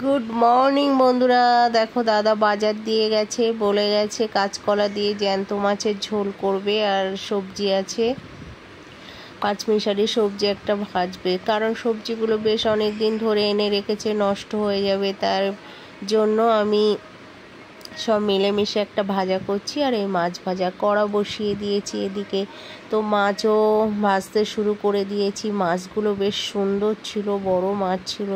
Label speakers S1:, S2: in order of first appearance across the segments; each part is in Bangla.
S1: গুড মর্নিং বন্ধুরা, দেখো দাদা বাজার দিয়ে গেছে, বলে গেছে কাঁচকলা দিয়ে জ্যান্ত মাছের ঝোল করবে আর সবজি আছে, পাঁচমিশালি সবজি একটা ভাজবে। কারণ সবজিগুলো বেশ অনেক দিন ধরে এনে রেখেছে, নষ্ট হয়ে যাবে, তার জন্য আমি সব মিলেমিশে একটা ভাজা করছি। আর এই মাছ ভাজা কড়া বসিয়ে দিয়েছি এদিকে, তো মাছও ভাজতে শুরু করে দিয়েছি। মাছগুলো বেশ সুন্দর ছিল, বড় মাছ ছিল,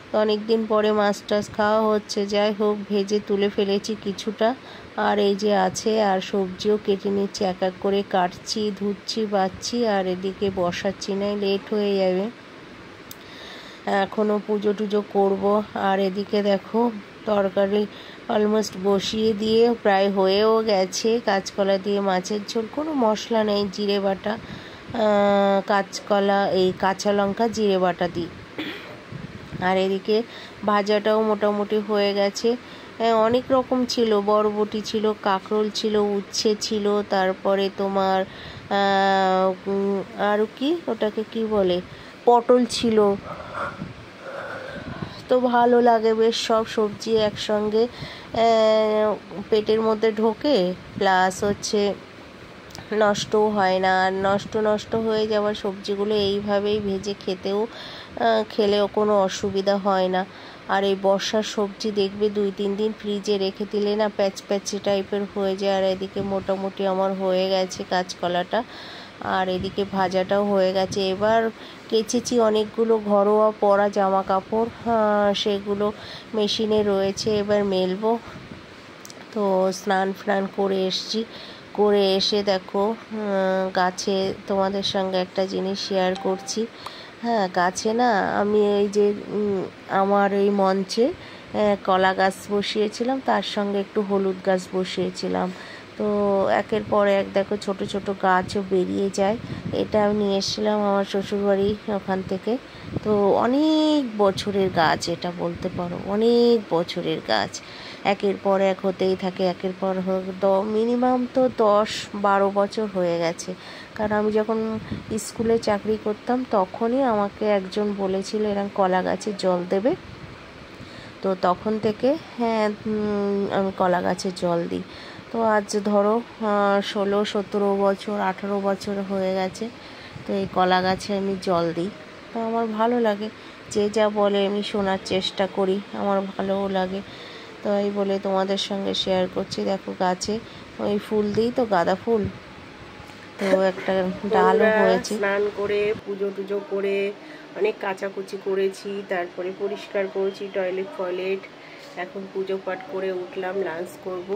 S1: তো অনেক দিন পরে মাছ টাছ খাওয়া হচ্ছে। যাই হোক, ভেজে তুলে ফেলেছি কিছুটা, আর এই যে আছে। আর সবজিও কেটে নিচ্ছি, এক এক করে কাটছি, ধুচ্ছি, বাচ্ছি, আর এদিকে বসাচ্ছি, নাই লেট হয়ে যাবে। এখনও পুজো টুজো করবো। আর এদিকে দেখো তরকারি অলমোস্ট বসিয়ে দিয়ে প্রায় হয়েও গেছে। কাঁচকলা দিয়ে মাছের ঝোল, কোনো মশলা নেই, জিরে বাটা, কাঁচকলা, এই কাঁচা লঙ্কা, জিরে বাটা দিই। আর এদিকে ভাজাটাও মোটামুটি হয়ে গেছে। অনেক রকম ছিল, বরবটি ছিল, কাঁকরোল ছিল, উচ্ছে ছিল, তারপরে তোমার আর কি ওটাকে কি বলে, পটল ছিল। তো ভালো লাগে বেশ, সব সবজি একসঙ্গে পেটের মধ্যে ঢোকে, প্লাস হচ্ছে নষ্টও হয় না। আর নষ্ট হয়ে যাওয়ার সবজিগুলো এইভাবেই ভেজে খেলেও কোনো অসুবিধা হয় না। আর এই বর্ষার সবজি দেখবে 2-3 দিন ফ্রিজে রেখে দিলে না প্যাচপ্যাচে টাইপের হয়ে যায়। আর এদিকে মোটামুটি আমার হয়ে গেছে কাঁচকলাটা, আর এদিকে ভাজাটাও হয়ে গেছে। এবার কেচেছি অনেকগুলো ঘরোয়া পরা জামা কাপড়, সেগুলো মেশিনে রয়েছে, এবার মেলবো। তো স্নান করে এসছি, করে এসে দেখো গাছে তোমাদের সঙ্গে একটা জিনিস শেয়ার করছি। হ্যাঁ, গাছে না আমি এই যে আমার এই মঞ্চে কলা গাছ বসিয়েছিলাম, তার সঙ্গে একটু হলুদ গাছ বসিয়েছিলাম। তো একের পর এক দেখো ছোট ছোট গাছও বেরিয়ে যায়। এটা আমি নিয়ে এসেছিলাম আমার শ্বশুরবাড়ি ওখান থেকে। তো অনেক বছরের গাছ, এটা বলতে পারো অনেক বছরের গাছ, একের পর এক হতেই থাকে, একের পর মিনিমাম তো 10-12 বছর হয়ে গেছে। কারণ আমি যখন স্কুলে চাকরি করতাম তখনই আমাকে একজন বলেছিল এরকম কলা গাছে জল দেবে, তো তখন থেকে আমি কলা গাছে জল দিই। তো আজ ধরো 16-17 বছর, 18 বছর হয়ে গেছে, তো এই কলা গাছে আমি জল দিই। তো আমার ভালো লাগে, যে যা বলে আমি শোনার চেষ্টা করি, আমার ভালোও লাগে। তো এই বলে তোমাদের সঙ্গে শেয়ার করছি। দেখো গাছে ওই ফুল দিই, তো গাঁদা ফুল, তো একটা ডালও হয়েছে।
S2: স্নান করে পুজো টুজো করে অনেক কাচাকুচি করেছি, তারপরে পরিষ্কার করেছি টয়লেট। এখন পুজো পাঠ করে উঠলাম, লাঞ্চ করব।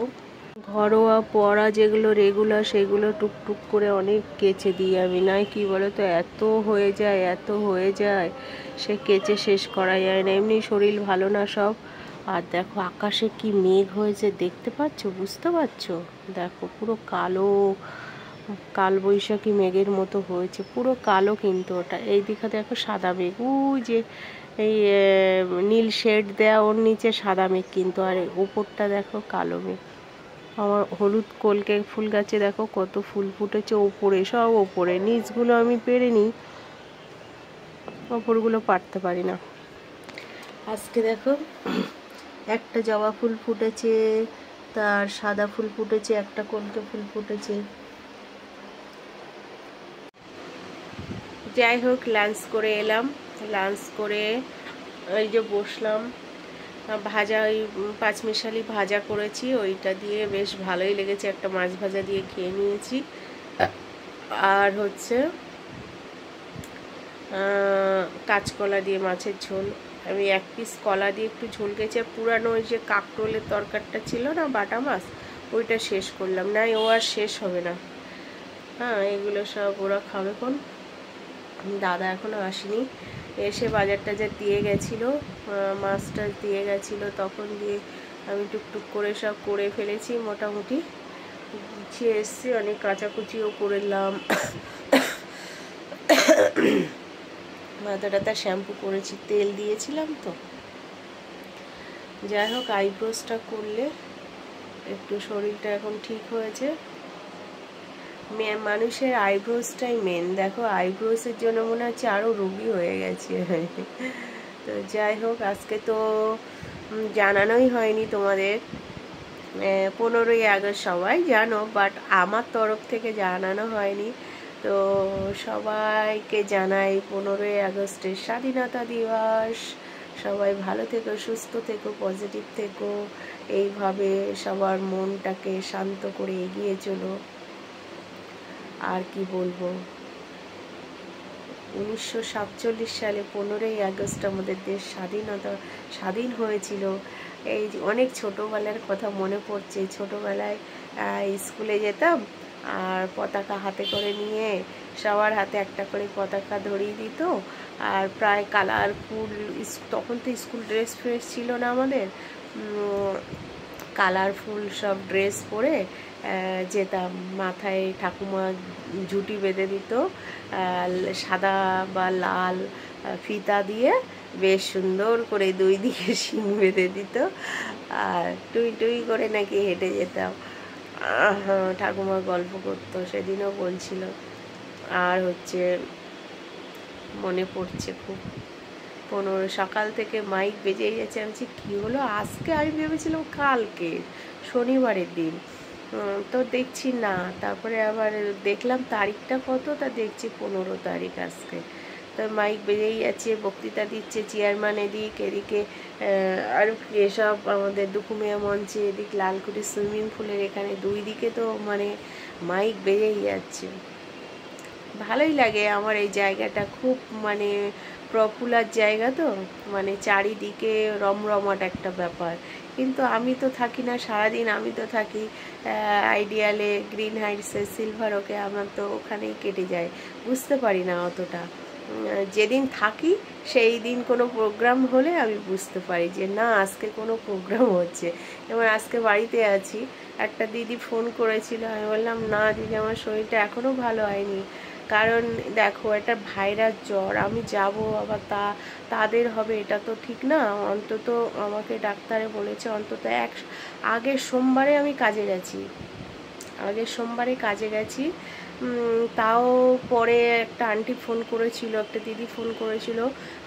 S2: ঘরোয়া পড়া যেগুলো রেগুলার, সেগুলো টুকটুক করে অনেক কেচে দিই আমি, নয় কি বলো তো, এত হয়ে যায় সে কেচে শেষ করা যায় না। এমনি শরীর ভালো না সব। আর দেখো আকাশে কি মেঘ হয়েছে, দেখতে পাচ্ছ, বুঝতে পারছো? দেখো পুরো কালো, কালবৈশাখী মেঘের মতো হয়েছে, পুরো কালো। কিন্তু ওটা এই দিকে দেখো সাদা মেঘ, ওই যে এই নীল শেড দেওয়া, ওর নিচে সাদা মেঘ কিন্তু, আর উপরটা দেখো কালো মেঘ। আমার হলুদ কলকে ফুল গাছে দেখো কত ফুল ফুটেছে, ওপরে সব, ওপরে নিচগুলো আমি পেরে নিই, ওপরগুলো পারতে পারি না। আজকে দেখো একটা জবা ফুল ফুটেছে, তার সাদা ফুল ফুটেছে, একটা কলকে ফুল ফুটেছে। যাই হোক, লাঞ্চ করে এলাম, লাঞ্চ করে ওই যে বসলাম। ভাজা, ওই পাঁচমিশালি ভাজা করেছি, ওইটা দিয়ে বেশ ভালোই লেগেছে, একটা মাছ ভাজা দিয়ে খেয়ে নিয়েছি। আর হচ্ছে কাঁচকলা দিয়ে মাছের ঝোল, আমি 1 পিস কলা দিয়ে একটু ঝোল খেয়েছি। পুরানো ওই যে কাঁকরোলের তরকারিটা ছিল না, বাটা মাছ, ওইটা শেষ করলাম, না ও আর শেষ হবে না। এগুলো সব ওরা খাবে কোন, দাদা এখনও আসেনি, এসে বাজার টাজার দিয়ে গেছিলো, মাছ টাছ দিয়ে গেছিলো, তখন দিয়ে আমি টুকটুক করে সব করে ফেলেছি, মোটামুটি গুছিয়ে এসছি। অনেক কাচাকুচিও করলাম, মাথা টাথা শ্যাম্পু করেছি, তেল দিয়েছিলাম তো। যাই হোক, আইব্রোসটা করলে একটু শরীরটা এখন ঠিক হয়েছে। মানুষের আইব্রোসটাই মেন, দেখো আইব্রোসের জন্য মনে হচ্ছে আরও রোগী হয়ে গেছে। তো যাই হোক, আজকে তো জানানোই হয়নি তোমাদের। 15ই আগস্ট সবাই জানো, বাট আমার তরফ থেকে জানানো হয়নি। তো সবাইকে জানাই 15ই আগস্টের স্বাধীনতা দিবস। সবাই ভালো থেকো, সুস্থ থেকো, পজিটিভ থেকো, এইভাবে সবার মনটাকে শান্ত করে এগিয়ে চলো। আর কি বলবো, 1947 সালে 15ই আগস্ট আমাদের দেশ স্বাধীন হয়েছিল। এই অনেক ছোটোবেলার কথা মনে পড়ছে। ছোটোবেলায় স্কুলে যেতাম, আর পতাকা হাতে করে নিয়ে সবার হাতে একটা করে পতাকা ধরিয়ে দিত। আর প্রায় কালারফুল, তখন তো স্কুল ড্রেস ফ্রেস ছিল না আমাদের, কালারফুল সব ড্রেস পরে যেতাম। মাথায় ঠাকুমা ঝুঁটি বেঁধে দিত সাদা বা লাল ফিতা দিয়ে, বেশ সুন্দর করে দুই দিকে শিং বেঁধে দিত, আর টুই টুই করে নাকি হেঁটে যেতাম। ঠাকুমা গল্প করতো, সেদিনও বলছিল। আর হচ্ছে মনে পড়ছে খুব, 15 সকাল থেকে মাইক বেজেই যাচ্ছে। আমি বলছি কী হলো আজকে, আমি ভেবেছিলাম কালকে শনিবারের দিন, তো দেখছি না। তারপরে আবার দেখলাম তারিখটা কত, তা দেখছি 15 তারিখ আজকে। তো মাইক বেজেই যাচ্ছে, বক্তৃতা দিচ্ছে চেয়ারম্যান এদিকে আর এসব আমাদের দুকুমিয়া মঞ্চে, এদিক লালকুটি সুইমিং পুলের এখানে, দুই দিকে তো মানে মাইক বেজেই যাচ্ছে। ভালোই লাগে আমার এই জায়গাটা, খুব মানে পপুলার জায়গা তো, মানে চারিদিকে রমরমাট একটা ব্যাপার। কিন্তু আমি তো থাকি না সারাদিন, আমি তো থাকি আইডিয়ালে, গ্রিন হাইটসে, সিলভার ওকে, আমার তো ওখানেই কেটে যায়, বুঝতে পারি না অতটা। যেদিন থাকি সেই দিন কোনো প্রোগ্রাম হলে আমি বুঝতে পারি যে না আজকে কোনো প্রোগ্রাম হচ্ছে। যেমন আজকে বাড়িতে আছি, একটা দিদি ফোন করেছিল, আমি বললাম না দিদি আমার শরীরটা এখনও ভালো হয়নি, কারণ দেখো একটা ভাইরাস জ্বর, আমি যাব আবার তাদের হবে, এটা তো ঠিক না। অন্তত আমাকে ডাক্তারে বলেছে অন্তত আগের সোমবারে আমি কাজে গেছি, তাও পরে একটা আন্টি ফোন করেছিল, একটা দিদি ফোন করেছিল,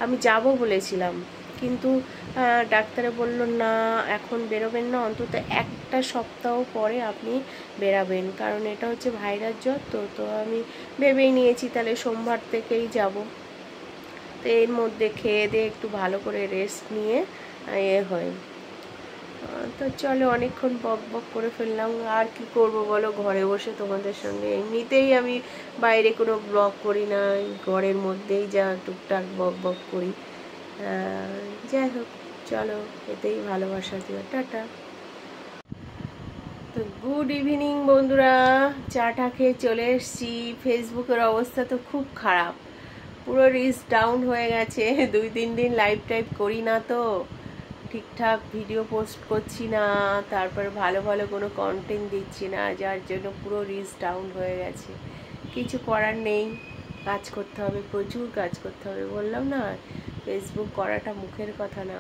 S2: আমি যাব বলেছিলাম, কিন্তু ডাক্তারে বলল না এখন বেরোবেন না, অন্তত একটা সপ্তাহ পরে আপনি বেরাবেন, কারণ এটা হচ্ছে ভাইরাস জ্বর। তো আমি ভেবেই নিয়েছি তাহলে সোমবার থেকেই যাব। তো এর মধ্যে খেয়ে দিয়ে একটু ভালো করে রেস্ট নিয়ে হয়। তো চলো, অনেকক্ষণ বক বক করে ফেললাম, আর কি করব বলো, ঘরে বসে তোমাদের সঙ্গে। এমনিতেই আমি বাইরে কোনো ব্লগ করি না, ঘরের মধ্যেই যা টুকটাক বক বক করি। যাই হোক, চলো, এতেই ভালোবাসা দিও, টাটা। তো গুড ইভিনিং বন্ধুরা, চাটা খেয়ে চলে এসেছি। ফেসবুকের অবস্থা তো খুব খারাপ, পুরো রিচ ডাউন হয়ে গেছে। 2-3 দিন লাইভ টাইভ করি না, তো ঠিকঠাক ভিডিও পোস্ট করছি না, তারপর ভালো ভালো কোনো কন্টেন্ট দিচ্ছি না, যার জন্য পুরো রিচ ডাউন হয়ে গেছে। কিছু করার নেই, কাজ করতে হবে, প্রচুর কাজ করতে হবে। বললাম না ফেসবুক করাটা মুখের কথা না,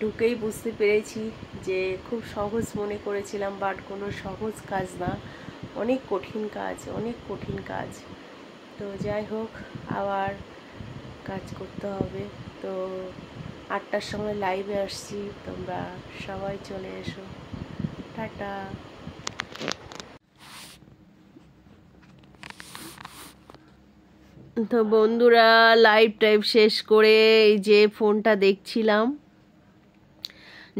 S2: ঢুকেই বুঝতে পেরেছি যে খুব সহজ মনে করেছিলাম, বাট কোনো সহজ কাজ না, অনেক কঠিন কাজ। তো যাই হোক, আবার কাজ করতে হবে। তো 8টার সময় লাইভে আসছি, তোমরা সবাই চলে এসো, টাটা। তো বন্ধুরা, লাইভ টাইভ শেষ করে এই যে ফোনটা দেখছিলাম।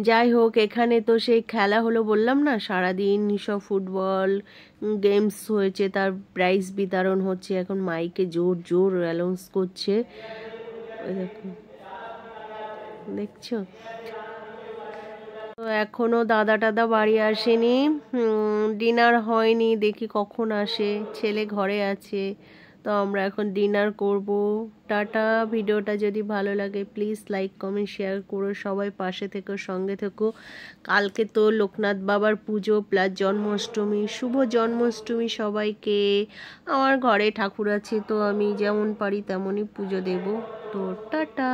S2: যাই হোক, এখানে তো সেই খেলা হলো, বললাম না সারাদিন সব ফুটবল গেমস হয়েছে, তার প্রাইজ বিতরণ হচ্ছে। এখন মাইকে জোর জোর অ্যানাউন্স করছে, দেখছো। তো এখনো দাদা টাদা বাড়ি আসেনি, ডিনার হয়নি, দেখি কখন আসে। ছেলে ঘরে আছে, তো আমরা এখন ডিনার করব। টাটা। ভিডিওটা যদি ভালো লাগে প্লিজ লাইক কমেন্ট শেয়ার করো, সবাই পাশে থেকো, সঙ্গে থেকো। কালকে তো লোকনাথ বাবার পুজো প্লাস জন্মাষ্টমী, শুভ জন্মাষ্টমী সবাইকে। আমার ঘরে ঠাকুর আছে, তো আমি যেমন পারি তেমনই পুজো দেব। তো টাটা।